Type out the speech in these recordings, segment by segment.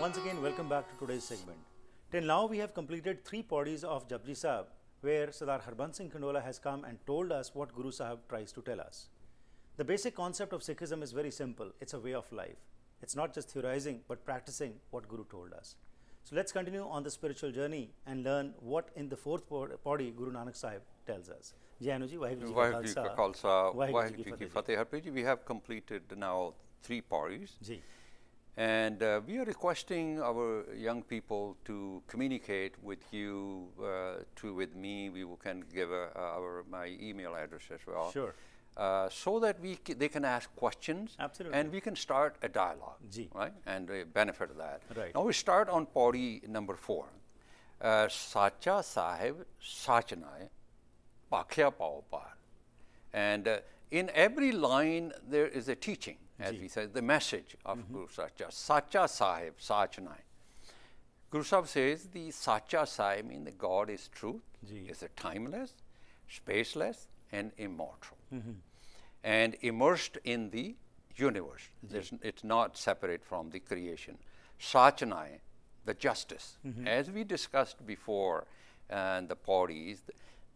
Once again, welcome back to today's segment. Till now, we have completed 3 podis of Japji Sahib, where Sardar Harbans Singh Kandola has come and told us what Guru Sahib tries to tell us. The basic concept of Sikhism is very simple. It's a way of life. It's not just theorizing, but practicing what Guru told us. So let's continue on the spiritual journey and learn what in the 4th podi Guru Nanak Sahib tells us. Jai Anu ji, Vaheguru ji ka Khalsa, Vaheguru ji ki Fateh. Harpreet ji, we have completed now 3 podis. Ji. And we are requesting our young people to communicate with you, with me. We can give my email address as well. Sure. So that they can ask questions. Absolutely. And we can start a dialogue. Ji. Right? And benefit of that. Right. Now we start on podi number 4. Sacha Sahib Sachnai Pakhya Pao Par. And in every line there is a teaching. As we said, the message of Guru Sacha, Sacha Sahib, Sachnai. Guru Sahib says the Sacha Sahib means that God is truth, is a timeless, spaceless, and immortal, and immersed in the universe. It's not separate from the creation. Sachnai, the justice. As we discussed before in the podis,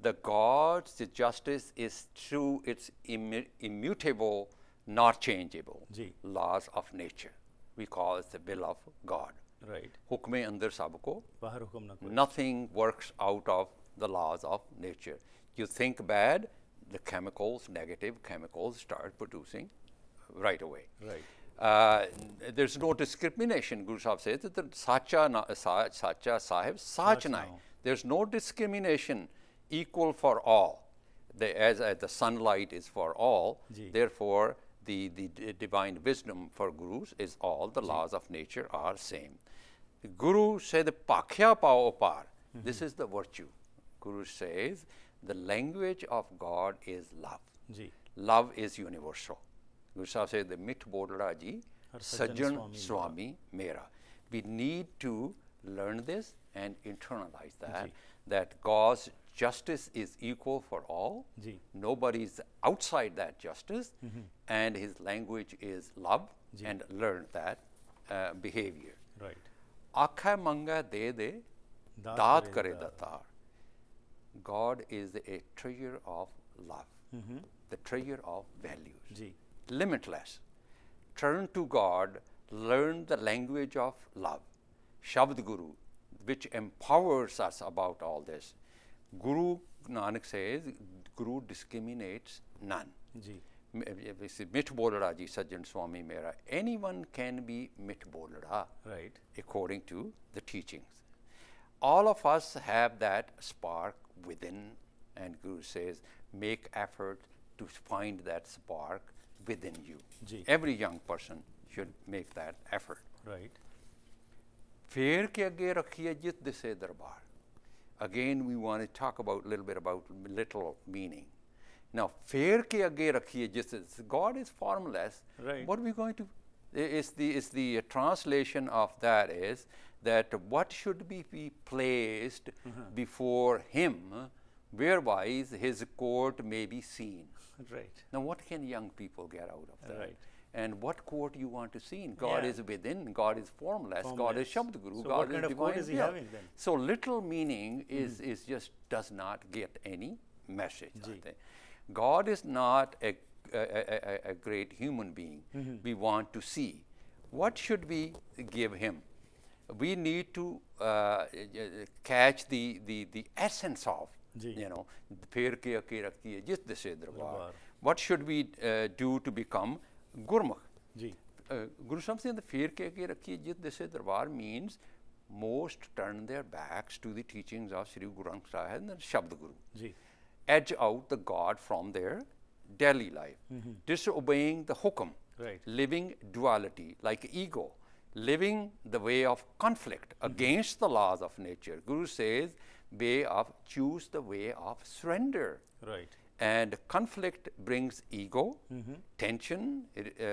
the God's justice is true, it's immutable, not changeable laws of nature. We call it the will of God. Right. Hukme andar sabko. Bahar hukum na koi. Nothing works out of the laws of nature. You think bad, the chemicals, negative chemicals, start producing right away. Right. There's no discrimination. Guru Sahib says that the Sacha Sahib Sachnai. There's no discrimination, equal for all. As the sunlight is for all, therefore the divine wisdom for gurus is all. The laws of nature are same. The Guru said, Pakhya Pao Par. This is the virtue. Guru says, the language of God is love. Love is universal. Guru Sahib said, the mit bodra ji, Sajjan Swami Mera. We need to learn this and internalize that, that God's justice is equal for all. Nobody is outside that justice, and his language is love, and learn that behavior. Right. Akha manga de de, daat kare datar. God is a treasure of love, the treasure of values, limitless. Turn to God, learn the language of love. Shabd Guru, which empowers us about all this. Guru Nanak says, Guru discriminates none. Mit bolra ji Sajjan Swami Mera. Anyone can be mit bolra, right, according to the teachings. All of us have that spark within, and Guru says, make effort to find that spark within you. Every young person should make that effort. Right. Fer ke aage rakhiye jit dise darbar. Again, we want to talk about a little bit about literal meaning. Now, fair ke aage rakhiye, just as God is formless. Right. What are we going to? Is the translation of that is that what should be placed before Him, whereby His court may be seen. Right. Now, what can young people get out of that? Right. And what court you want to see? God is within, God is formless, God is Shabd Guru, so God what is kind of divine. court is he having then? So literal meaning is just does not get any message. I think. God is not a great human being. We want to see. What should we give him? We need to catch the essence of, Pher ke aage rakhiye jit dise darbar. What should we do to become Gurmukh? Guru Sahib said the Pher ke aage rakhiye jit dise darbar means most turn their backs to the teachings of Sri Guru Granth Sahib and Shabd Guru. Edge out the God from their daily life. Disobeying the hukum. Right. Living duality like ego. Living the way of conflict against the laws of nature. Guru says, choose the way of surrender. Right. And conflict brings ego, tension,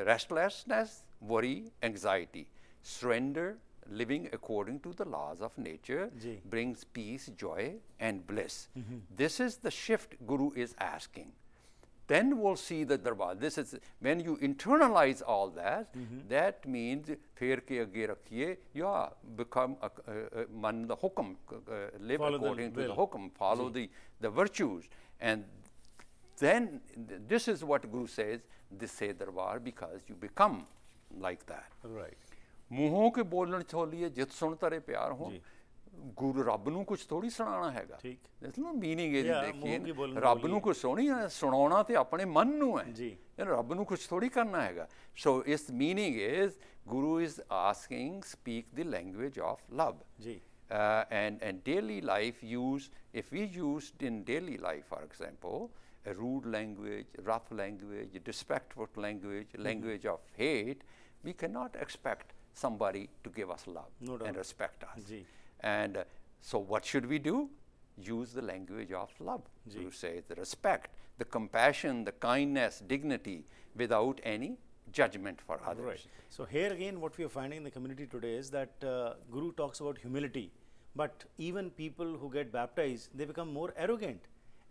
restlessness, worry, anxiety. Surrender, living according to the laws of nature, brings peace, joy, and bliss. This is the shift Guru is asking. then we'll see the darbar. This is when you internalize all that. That means फिर के आगे रखिए या become man the hukum, live follow according to the will. hukum, follow the virtues, and then this is what Guru says. This say darbar because you become like that. Right. मुँहों के बोलण छोलिए जित सुन तरे प्यार हो. गुरु रब नूं कुछ थोड़ी सुनाना हैगा. There's no meaning in देखिए रब नूं कुछ सुनाना ते अपने मन नूं है. रब नूं कुछ थोड़ी करना हैगा. So its meaning is Guru is asking speak the language of love. And daily life use, if we used in daily life, for example, a rude language, rough language, disrespectful language, language of hate, we cannot expect somebody to give us love and respect us. And so what should we do? Use the language of love. You say the respect, the compassion, the kindness, dignity, without any judgment for others. Right. So here again what we are finding in the community today is that Guru talks about humility, but even people who get baptized, they become more arrogant,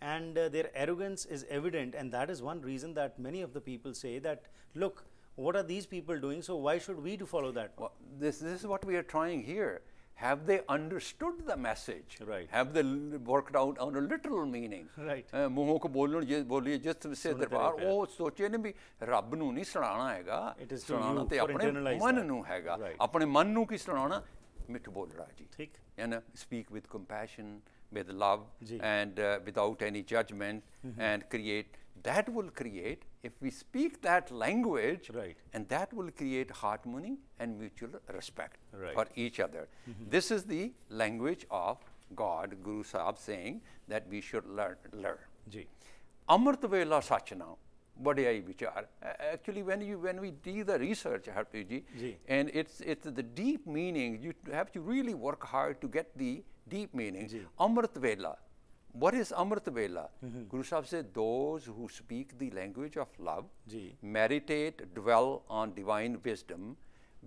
and their arrogance is evident, and that is one reason that many of the people say that, look, what are these people doing, so why should we to follow that? Well, this is what we are trying here. Have they understood the message? Right. Have they worked out on a literal meaning? Right. मुँहों को बोलिए जिस से दरबार वो सोचे ने भी रब नूं नहीं सुनाना हैगा. It is to सुनाना you, ते for अपने internalize मन that. नूं हैगा. Right. अपने मन नूं की सुनाना मिठ बोल रहा जी. ठीक. And speak with compassion, with love, and without any judgment, and create. That will create, if we speak that language, and that will create harmony and mutual respect for each other. This is the language of God, Guru Sahib saying that we should learn. Amrit Vela Sachna, Badiyai Vichar. Actually, when we do the research, Harpi ji, and it's the deep meaning, you have to really work hard to get the deep meaning. Amrit Vela. What is Amrit Vela? Guru Sahib said, those who speak the language of love, meditate, dwell on divine wisdom,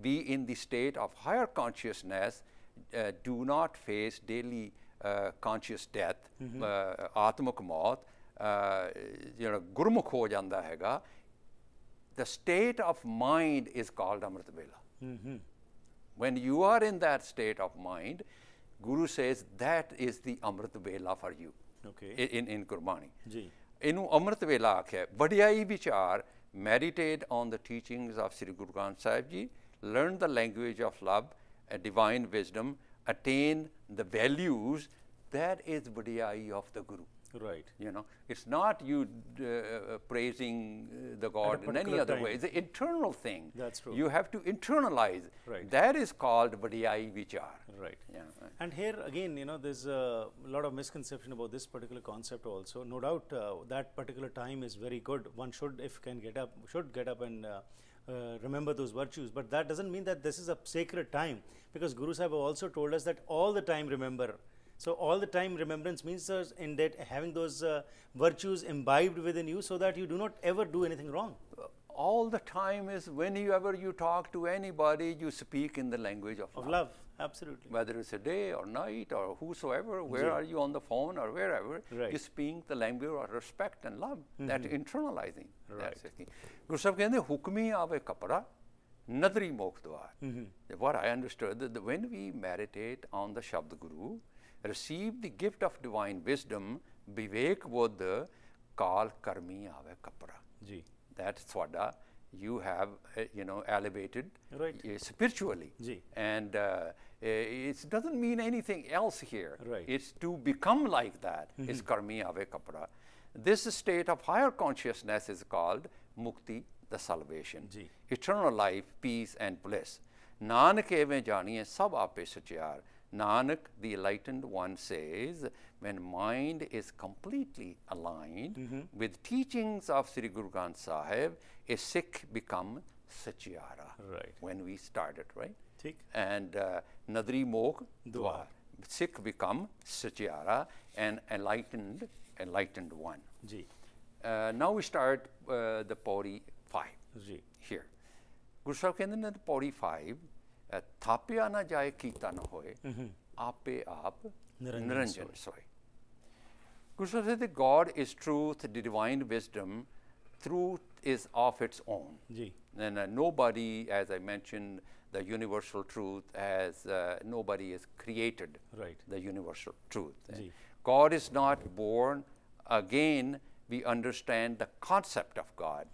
be in the state of higher consciousness, do not face daily conscious death, Atmak Maut, Gurmukh ho janda hega. The state of mind is called Amrit Vela. When you are in that state of mind, Guru says that is the Amrit Vela for you. In Gurbani. Inu Amrit Vela akhya. Badiyai vichar, meditate on the teachings of Sri Guru Granth Sahib Ji, learn the language of love, divine wisdom, attain the values. That is Badiyai of the Guru. Right. You know, it's not you praising the God in any other way. It's an internal thing. That's true. You have to internalize. Right. That is called Vadiyai Vichar. Right. Yeah. And here again, you know, there's a lot of misconception about this particular concept also. No doubt that particular time is very good. One should, if can get up, should get up and remember those virtues. But that doesn't mean that this is a sacred time, because Guru Sahib also told us that all the time remember. So all the time remembrance means in that having those virtues imbibed within you, so that you do not ever do anything wrong. All the time is whenever you talk to anybody, you speak in the language of love. Of love, absolutely. Whether it's a day or night or whosoever, where are you on the phone or wherever, you speak the language of respect and love. That internalizing. That's the key. Guru Sahib कहते हुक्मी आवे कपड़ा नदरी मोख द्वार. What I understood that when we meditate on the Shabd Guru, receive the gift of divine wisdom, Vivek Buddha, Kal Karmi Ave Kapra. That Swada you have, elevated spiritually. And it doesn't mean anything else here. It's to become like that. It's Karmi Ave Kapra. This state of higher consciousness is called Mukti, the salvation. Eternal life, peace and bliss. Nanak eve janiye sab ape sachiar. Nanak, the enlightened one, says, when mind is completely aligned with teachings of Sri Guru Granth Sahib, a Sikh become Sachiara. When we started, right? And Nadri Mokh Dwar. Sikh become Sachiara, and enlightened one. Now we start the Pauri 5 here. Guru Sahib कहते हैं Pauri 5, थाप्या ना जाए कीता ना होए, आपे आप निरंजन सोए. Guru Sahib said that God is truth, the divine wisdom, truth is of its own. Ji. And nobody, as I mentioned, the universal truth as nobody has created Right. the universal truth. Ji. God is not born. Again, we understand the concept of God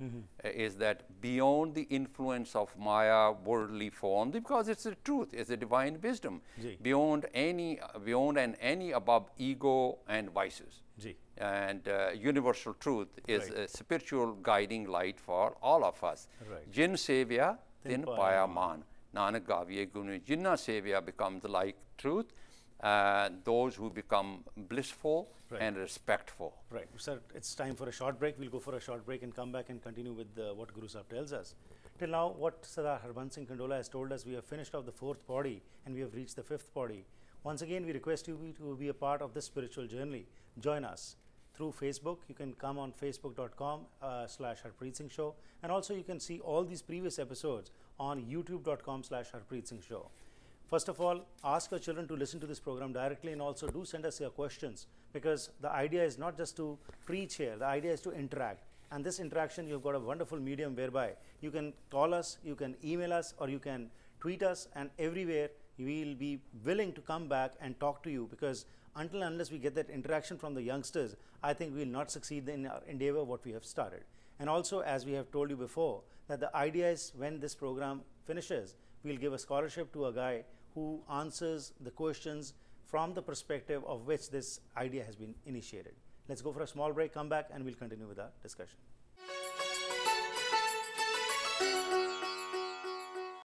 is that beyond the influence of Maya, worldly form, because it's the truth, it's a divine wisdom, Ji. beyond and any above ego and vices. Ji. And universal truth is Right. a spiritual guiding light for all of us. Right. Jin sevya, tin paya paya man. Nanak gaviye gunu. Jinna sevya becomes like truth. Those who become blissful Right. and respectful. Right. Sir, it's time for a short break. We'll go for a short break and come back and continue with what Guru Sahib tells us. Till now, what Sardar Harbans Singh Kandola has told us, we have finished off the 4th body and we have reached the 5th body. Once again, we request you to be a part of this spiritual journey. Join us through Facebook. You can come on facebook.com/Harpreet Singh Show, and also you can see all these previous episodes on youtube.com/Harpreet Singh Show. First of all, ask your children to listen to this program directly, and also do send us your questions, because the idea is not just to preach here, the idea is to interact. And this interaction, you've got a wonderful medium whereby you can call us, you can email us, or you can tweet us, and everywhere we will be willing to come back and talk to you, because until and unless we get that interaction from the youngsters, I think we will not succeed in our endeavor what we have started. And also, as we have told you before, that the idea is when this program finishes, we'll give a scholarship to a guy who answers the questions from the perspective of which this idea has been initiated. Let's go for a small break, come back, and we'll continue with our discussion.